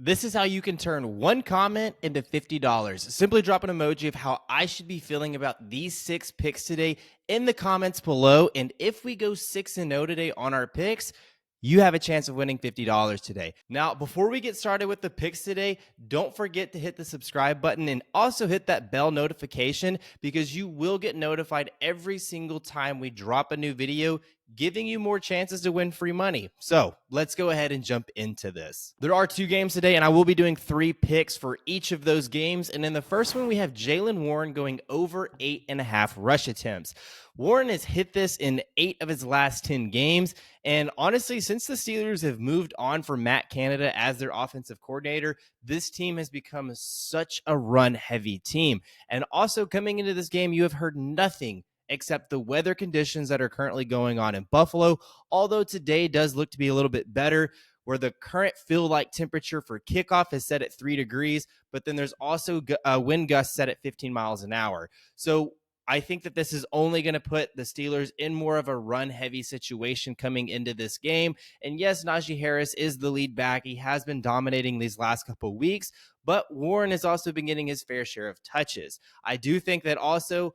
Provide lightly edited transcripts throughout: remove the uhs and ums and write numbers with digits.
This is how you can turn one comment into $50. Simply drop an emoji of how I should be feeling about these 6 picks today in the comments below. And if we go 6-0 today on our picks, you have a chance of winning $50 today. Now, before we get started with the picks today, don't forget to hit the subscribe button and also hit that bell notification because you will get notified every single time we drop a new video, giving you more chances to win free money. So let's go ahead and jump into this. There are 2 games today, and I will be doing 3 picks for each of those games. And in the first one, we have Jaylen Warren going over 8.5 rush attempts. Warren has hit this in 8 of his last 10 games. And honestly, since the Steelers have moved on from Matt Canada as their offensive coordinator, this team has become such a run-heavy team. And also coming into this game, you have heard nothing except the weather conditions that are currently going on in Buffalo, although today does look to be a little bit better, where the current feel-like temperature for kickoff is set at 3 degrees, but then there's also wind gusts set at 15 miles an hour. So I think that this is only going to put the Steelers in more of a run-heavy situation coming into this game. And yes, Najee Harris is the lead back. He has been dominating these last couple of weeks, but Warren has also been getting his fair share of touches. I do think that also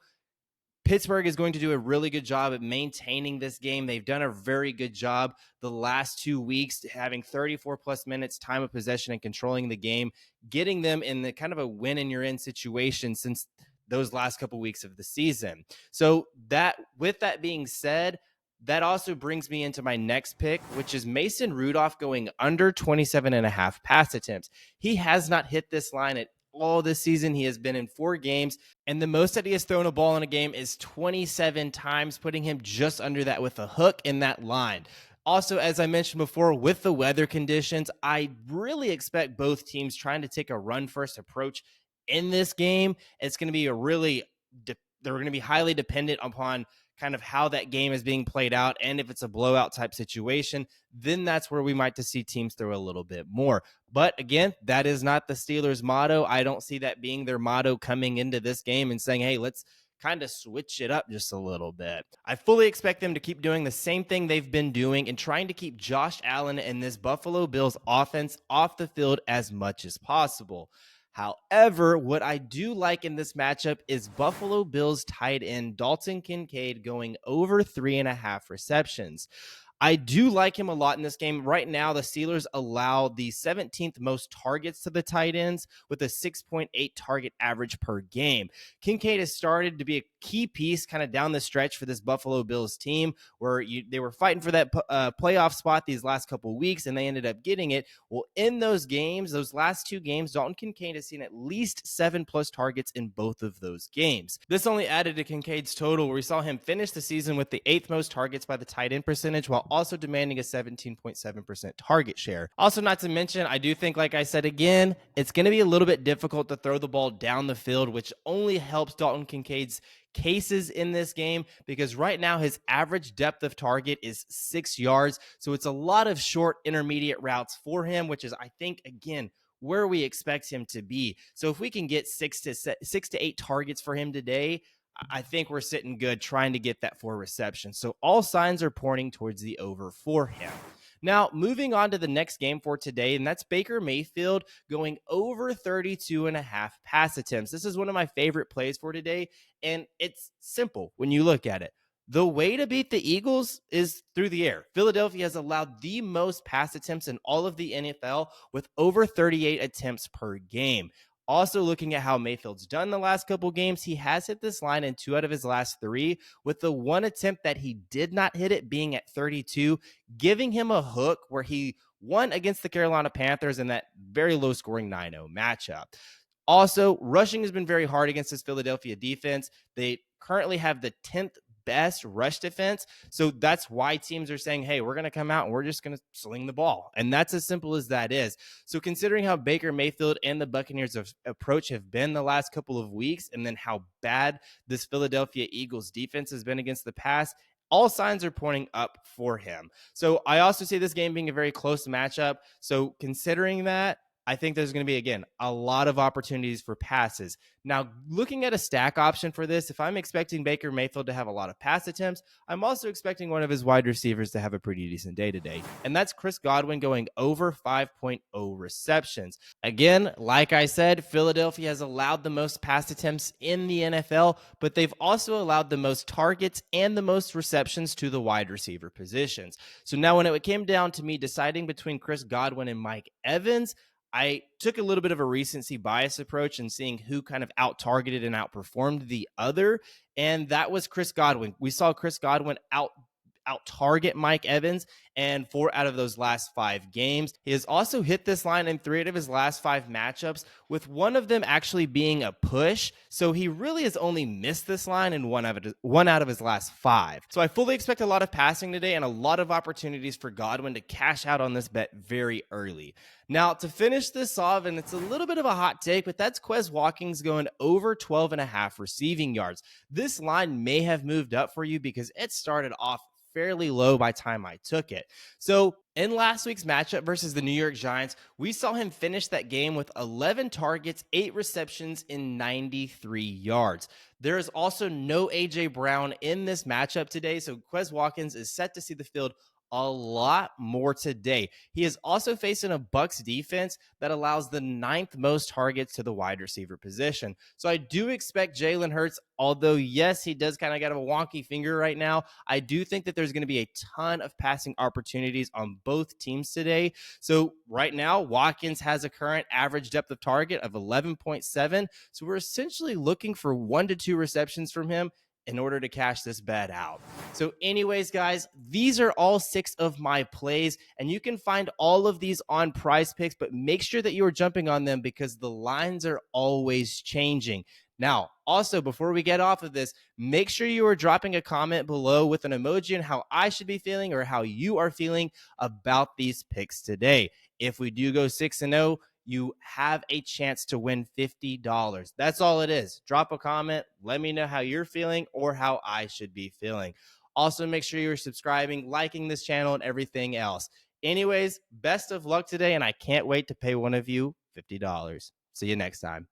Pittsburgh is going to do a really good job at maintaining this game. They've done a very good job the last 2 weeks, having 34 plus minutes time of possession and controlling the game, getting them in the kind of a win and you're in situation since those last couple weeks of the season. So that, with that being said, that also brings me into my next pick, which is Mason Rudolph going under 27.5 pass attempts. He has not hit this line at all this season. He has been in 4 games, and the most that he has thrown a ball in a game is 27 times, putting him just under that with a hook in that line. Also, as I mentioned before, with the weather conditions, I really expect both teams trying to take a run-first approach in this game. It's going to be they're going to be highly dependent upon kind of how that game is being played out. And if it's a blowout type situation, then that's where we might see teams throw a little bit more. But again, that is not the Steelers' motto. I don't see that being their motto coming into this game and saying, hey, let's kind of switch it up just a little bit. I fully expect them to keep doing the same thing they've been doing and trying to keep Josh Allen and this Buffalo Bills offense off the field as much as possible. However, what I do like in this matchup is Buffalo Bills tight end Dalton Kincaid going over 3.5 receptions. I do like him a lot in this game. Right now, the Steelers allow the 17th most targets to the tight ends with a 6.8 target average per game. Kincaid has started to be a key piece kind of down the stretch for this Buffalo Bills team, where they were fighting for that playoff spot these last couple of weeks, and they ended up getting it. Well, in those games, those last 2 games, Dalton Kincaid has seen at least 7+ targets in both of those games. This only added to Kincaid's total, where we saw him finish the season with the 8th most targets by the tight end percentage, while also demanding a 17.7% target share. Also, not to mention, I do think, like I said again, it's going to be a little bit difficult to throw the ball down the field, which only helps Dalton Kincaid's cases in this game, because right now his average depth of target is 6 yards. So it's a lot of short intermediate routes for him, which is, I think, again, where we expect him to be. So if we can get 6 to 8 targets for him today, I think we're sitting good trying to get that 4 receptions. So all signs are pointing towards the over for him. Now, moving on to the next game for today, and that's Baker Mayfield going over 32.5 pass attempts. This is one of my favorite plays for today, and it's simple when you look at it. The way to beat the Eagles is through the air. Philadelphia has allowed the most pass attempts in all of the NFL with over 38 attempts per game. Also, looking at how Mayfield's done the last couple games, he has hit this line in 2 out of his last 3, with the 1 attempt that he did not hit it being at 32, giving him a hook where he won against the Carolina Panthers in that very low-scoring 9-0 matchup. Also, rushing has been very hard against this Philadelphia defense. They currently have the 10th best rush defense. So that's why teams are saying, hey, we're going to come out and we're just going to sling the ball. And that's as simple as that is. So considering how Baker Mayfield and the Buccaneers' approach have been the last couple of weeks, and then how bad this Philadelphia Eagles defense has been against the pass, all signs are pointing up for him. So I also see this game being a very close matchup. So considering that, I think there's going to be, again, a lot of opportunities for passes. Now, looking at a stack option for this, if I'm expecting Baker Mayfield to have a lot of pass attempts, I'm also expecting one of his wide receivers to have a pretty decent day today. And that's Chris Godwin going over 5.0 receptions. Again, like I said, Philadelphia has allowed the most pass attempts in the NFL, but they've also allowed the most targets and the most receptions to the wide receiver positions. So now when it came down to me deciding between Chris Godwin and Mike Evans, I took a little bit of a recency bias approach and seeing who kind of out targeted and outperformed the other. And that was Chris Godwin. We saw Chris Godwin out target Mike Evans and 4 out of those last 5 games. He has also hit this line in 3 out of his last 5 matchups, with one of them actually being a push. So he really has only missed this line in one out of his last 5. So I fully expect a lot of passing today and a lot of opportunities for Godwin to cash out on this bet very early. Now, to finish this off, and it's a little bit of a hot take, but that's Quez Watkins going over 12.5 receiving yards. This line may have moved up for you because it started off fairly low by time I took it. So in last week's matchup versus the New York Giants, we saw him finish that game with 11 targets, 8 receptions, and 93 yards. There is also no A.J. Brown in this matchup today, so Quez Watkins is set to see the field a lot more today. He is also facing a Bucs defense that allows the 9th most targets to the wide receiver position. So I do expect Jalen Hurts, although yes, he does kind of got a wonky finger right now, I do think that there's going to be a ton of passing opportunities on both teams today. So right now, Watkins has a current average depth of target of 11.7. So we're essentially looking for 1 to 2 receptions from him in order to cash this bet out. So anyways, guys, these are all 6 of my plays, and you can find all of these on Prizepicks, but make sure that you are jumping on them because the lines are always changing. Now, also, before we get off of this, make sure you are dropping a comment below with an emoji on how I should be feeling or how you are feeling about these picks today. If we do go 6-0, you have a chance to win $50. That's all it is. Drop a comment. Let me know how you're feeling or how I should be feeling. Also, make sure you're subscribing, liking this channel, and everything else. Anyways, best of luck today, and I can't wait to pay one of you $50. See you next time.